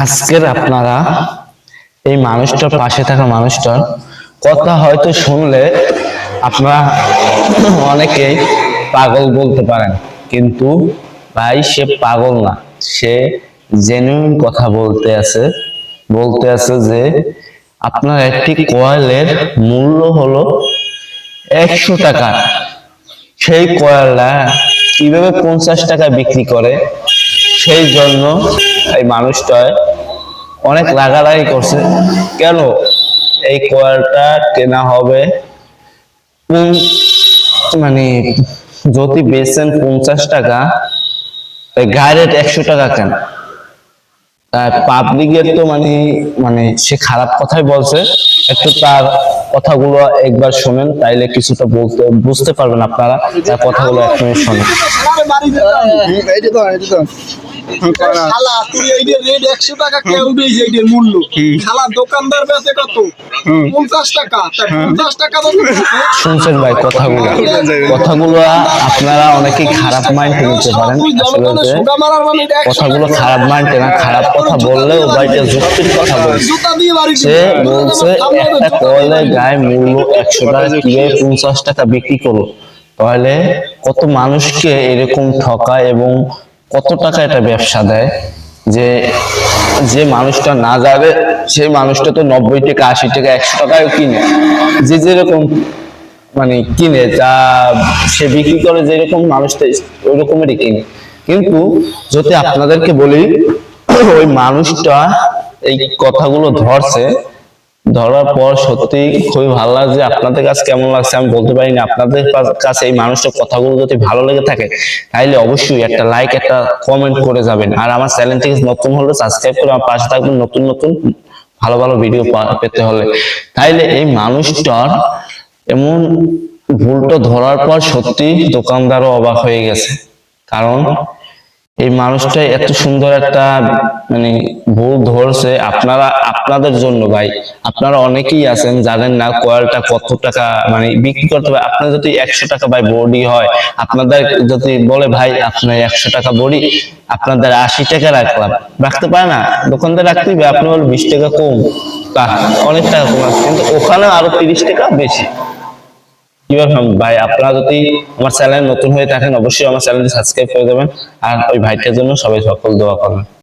আজকের আপনারা এই মানুষটার পাশে থাকা মানুষটার কথা হয়তো শুনলে আপনারা অনেকেই পাগল বলতে পারেন, কিন্তু ভাই সে পাগল না, সে জেনুইন কথা বলতে আছে যে আপনার একটি কয়েলের মূল্য হলো 100 টাকা। সেই কয়েলটা কিভাবে 50 টাকা বিক্রি করে, সেই জন্য এই মানুষটা অনেক রাগারাগি করছে। কেন এই কয়েলটা কেনা হবে মানে যদি বেচেন 50 টাকা, গায়ের রেট 100 টাকা কেন? পাবলিকের তো মানে মানে সে খারাপ কথাই বলছে। একটু তার কথাগুলো একবার শোনেন, তাইলে কিছুটা বুঝতে পারবেন আপনারা। তার কথাগুলো 1 মিনিট শোনেন। শালা তুই এইটা রেট 100 টাকা কেউ দিয়েছে, এইটার মূল্য শালা দোকানদার বেচে কত 50 টাকা, তাই 50 টাকা তো শুনছেন ভাই কথাগুলো আপনারা অনেকেই খারাপ মাইন্ডে নিতে পারেন। আসলে যে কথাগুলো খারাপ মাইন্ডে না, খারাপ কথা বললেও ভাইটা যুক্তির কথা বলছে। সে বলছে একটা কয়েলের গায়ে মূল্য 100 টাকা, কিভাবে 50 টাকা বিক্রি করলো? তাহলে কত মানুষকে এরকম ঠকায় এবং কত টাকা এটা ব্যবসা দেয়, যে যে মানুষটা না যাবে সেই মানুষটা তো 90 টাকা 80 টাকা 100 টাকায় কিনে, যে যেরকম মানে কিনে, যা সে বিক্রি করে যেরকম মানুষটা ওই রকমেরই কিনে। কিন্তু যদি আপনাদেরকে বলি, ওই মানুষটা এই কথাগুলো ধরার পর সত্যি খুবই ভালো লাগছে। আপনাদের কাছে কেমন লাগছে আমি বলতে পারি না। আপনাদের কাছে এই মানুষটার কথাগুলো যদি ভালো লেগে থাকে, তাহলে অবশ্যই একটা লাইক, একটা কমেন্ট করে যাবেন। আর আমার চ্যানেলটিকে নতুন হলে সাবস্ক্রাইব করে আমার পাশে থাকবেন, নতুন নতুন ভালো ভালো ভিডিও পেতে হলে। তাইলে এই মানুষটার এমন ভুলটা ধরার পর সত্যি দোকানদারও অবাক হয়ে গেছে। কারণ এই মানুষটা এত সুন্দর একটা মানে ভুল ধরছে আপনাদের জন্য ভাই। আপনারা অনেকেই আছেন জানেন না কয়েলটা কত টাকা মানে বিক্রি করতে হবে। আপনার যদি 100 টাকা ভাই বডি হয়, আপনাদের যদি বলে ভাই আপনার 100 টাকা বডি, আপনাদের 80 টাকা রাখতে পারে না দোকানদার, রাখতে হবে। আপনি বলে 20 টাকা কম, তা অনেক টাকা কম আছে, কিন্তু ওখানে আরো 30 টাকা বেশি। কিভাবে ভাই? আপনারা যদি আমার চ্যানেল নতুন হয়ে থাকেন, অবশ্যই আমার চ্যানেলটি সাবস্ক্রাইব করে দেবেন। আর ওই ভাইটার জন্য সবাই সকল দোয়া করবেন।